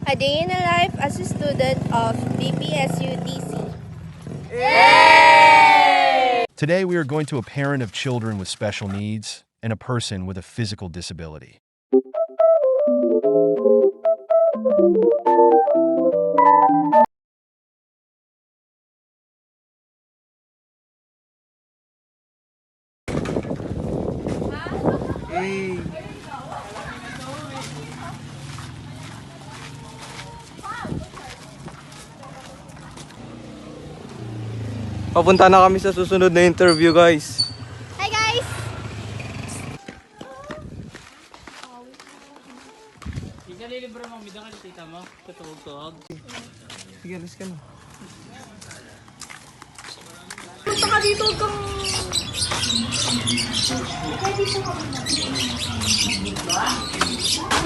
A day in a life as a student of BPSU-DC. Today we are going to a parent of children with special needs and a person with a physical disability. Papunta na kami sa susunod na interview, guys. Hi guys! Sige, alis ka na. Punta ka dito kang...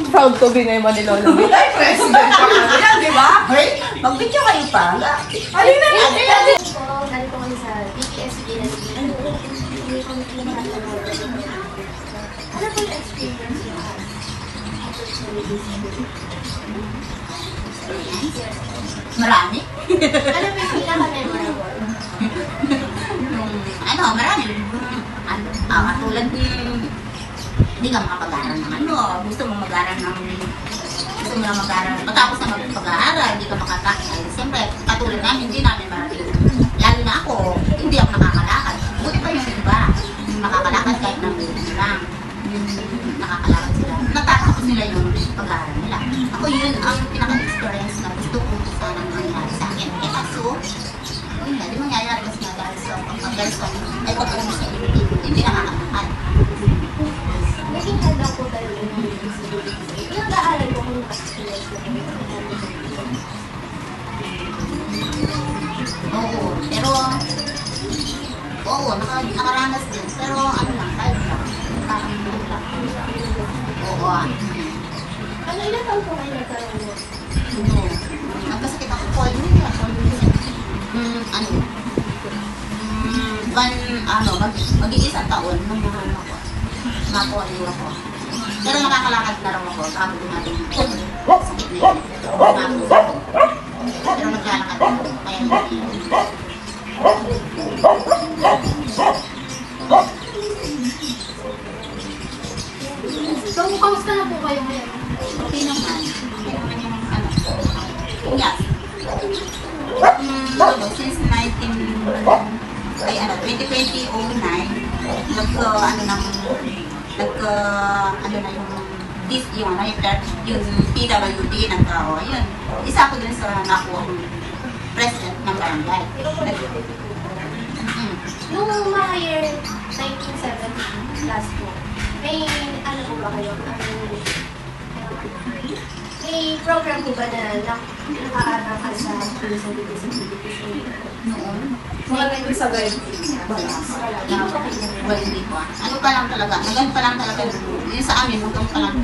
Proud to be na yung Manilolo. Ay, president pa kami yan, di ba? Hey, mag-video kayo pa. Alin na lang. Nandito kami sa BPSU-DC. Ano po yung experience mo? Marami. Ano ba yung pinaka-memorable? Marami. Katulad hindi ka makapag-aaral ng gusto mo mag-aaral matapos na mag-aaral, hindi ka makakakal. Siyempre, katulad namin, hindi namin marami. Lalo na ako, hindi ako nakakalakad. Buti pa yung iba, makakalakad kahit ng buhay lang. Nakakalakad sila. Natatapos nila yung pag-aaral nila. Ako yun ang pinaka-experience na gusto ko sanang mangyari sa akin. Eh kaso, hindi mangyayari kasi nga dahil sa pag-garson, ay pag-alam sa hindi nakakalakad. Naging handa po tayo ng disability. Yung nag-aaral ko kung experience ko. Oo, nakaranas din. Pero ano lang, kahit lang. Parang lang. Oo. Ano, ilan taon po kayo nagkaroon mo? Nagkasakit ako po. Mag-iisang taon nung nakuha ako. Pero nakakalakad na raw ako. Bago dumating sakit na yun. Pero naglalakad ako. Kaya hindi. So, kamusta na po kayo ngayon? Okay naman. Okay naman yung yes. Since 2009, yung PWD yun. Isa ko dun sa nakuha ng president ng barangay. Nung mga year 1970 last po, may ano po ba kayo? May program po ba na nakaaral sa disability? Noon, Mga nag-isabay. Well, hindi ko. Ano pa lang talaga, pa lang talaga yung sa amin, hanggang pa lang,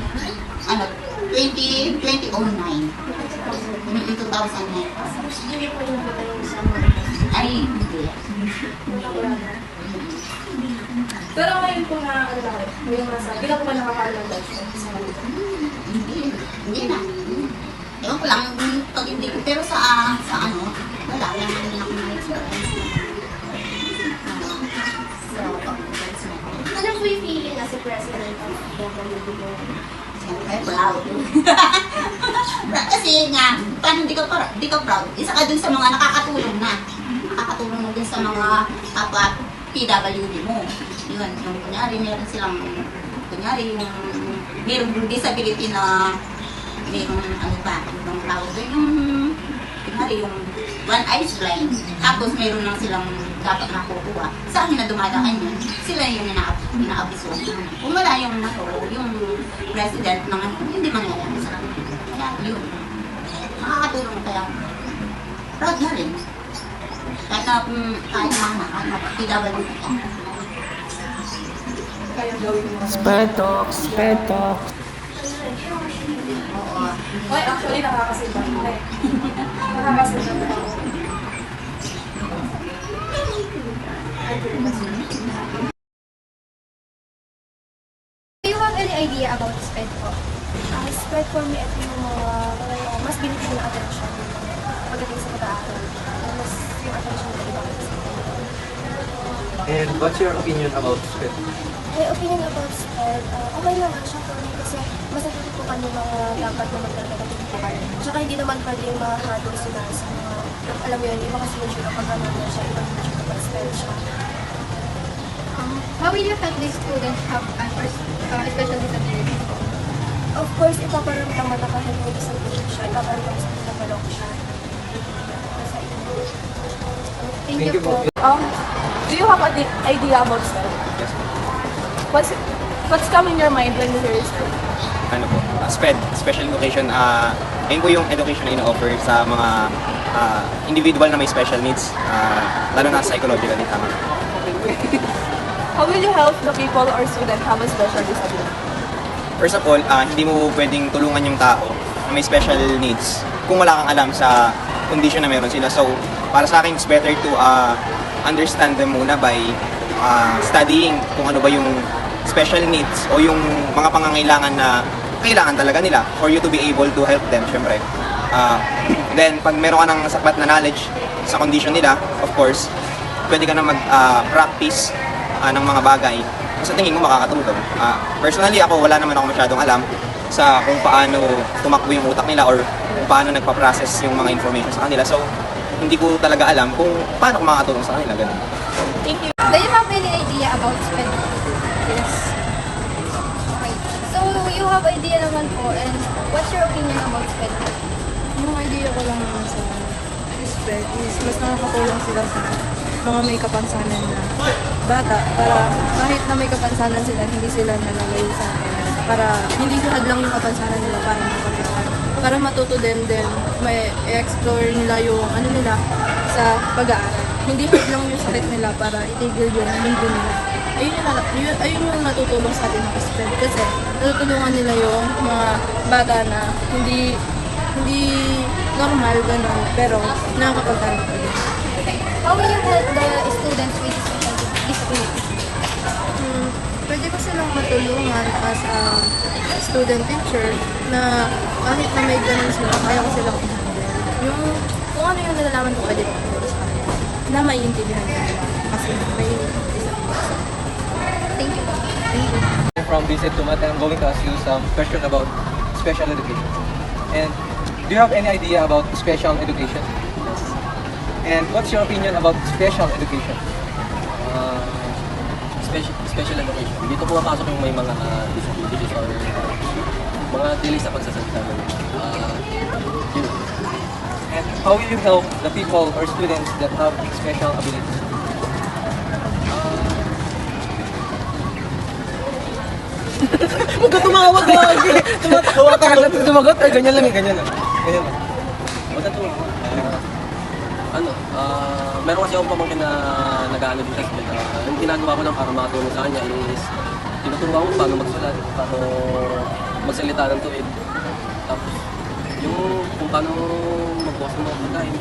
2009. 2009. Hindi po yung ba yung sa mga Ay, hindi. Pero ngayon po na, ano na kayo? Ngayong nasa, hindi na po ba nakakaalam sa Hindi na. Ewan ko lang, pag hindi ko, pero sa wala lang ako na-experience na. Ano po yung feeling as a president of BPSU? Siyempre, proud. Kasi nga, paano hindi ka proud? Isa ka dun sa mga nakakatulong na. Nakakatulong mo dun sa mga kapwa PWD mo. Yun, yung kunyari, meron silang, yung merong disability na merong yung tawag doon, yung one eyes blind. Tapos meron lang silang dapat nakukuha. Sa akin na dumadaan yun, sila yung inaabiso. Kung wala yung president ng hindi mangyayari sa kanila. Kaya yun, makakatulong kaya proud na rin. Kahit na PWD. Spetox. Oo. Oy, actually, nakakasilba. Nakakasilba. Do you have any idea about SPED po? Spread for me, ito yung mga mas binibigyan ng attention pagdating sa pag-aaral. Mas yung attention na iba kasi sa kanya. And what's your opinion about SPED? My opinion about SPED, okay naman siya for me kasi mas natututukan yung mga dapat naman talaga natututukan. Tsaka hindi naman pwedeng mahadol sila sa mga, alam mo yun, iba kasi yung siya kapag ano na siya, iba yung siya kapag SPED siya. How will you help these students have special disabilities? Of course, ipaparamdaman na kahit may disability siya, ipaparamdaman sa pinabalok siya. Nasa inyo. Thank you po. Do you have an idea about SPED? Yes po. What's come in your mind when you hear SPED? Ano po? SPED, Special Education. Ayun po yung education na ino-offer sa mga individual na may special needs. Lalo na psychologically tama. How will you help the people or student have a special disability? First of all, hindi mo pwedeng tulungan yung tao na may special needs kung wala kang alam sa condition na meron sila. So, para sa akin, it's better to understand them muna by studying kung ano ba yung special needs o yung mga pangangailangan na kailangan talaga nila for you to be able to help them, syempre. Then, pag meron ka ng sapat na knowledge sa condition nila, of course, pwede ka na mag-practice ng mga bagay sa tingin mo makakatulong. Personally, ako wala naman ako masyadong alam sa kung paano tumakbo yung utak nila or kung paano nagpa-process yung mga information sa kanila. So, hindi ko talaga alam kung paano ko makakatulong sa kanila. Ganun. Thank you. Do you have any idea about SPED? Yes. Okay. So, you have idea naman po, and what's your opinion about SPED? Yung idea ko lang naman sa SPED is mas nakakatulong sila sa mga may kapansanan na bata para kahit na may kapansanan sila, hindi sila nalalayo sa akin. Para hindi hadlang yung kapansanan nila para mapag-aral. Para matuto din may explore nila yung ano nila sa pag-aaral. Hindi hadlang yung sakit nila para itigil yung mundo nila. Ayun yung natutulong sa atin ng SPED kasi natutulungan nila yung mga bata na hindi normal gano'n pero nakakapag-aral pa din. How will you help the students with special disabilities? Pwede ko silang matulungan as a student teacher na kahit na may ganun sila, kaya ko silang i-handle. Yung kung ano yung nalalaman ko, pwede ko matulong sa kanila na maiintindihan nila kasi may disabilities. Thank you po. From Visit to Mat, I'm going to ask you some question about special education. And do you have any idea about special education? And what's your opinion about special education? Special education. Dito pumapasok yung may mga disabilities or mga delay sa pagsasalita mo. Yun. And how will you help the people or students that have special abilities? Huwag ka tumawag lagi! Tumatawa ka lang tumagot. Ay, ganyan lang. Ganyan lang. Huwag ka tumawag. Meron kasi akong pamangkin na nag-aano din sa SPED. Yung ginagawa ko lang para makatulong sa kanya is tinuturuan ko paano magsulat, paano magsalita ng tuwid. Tapos yung kung paano magbukas ng mga pagkain.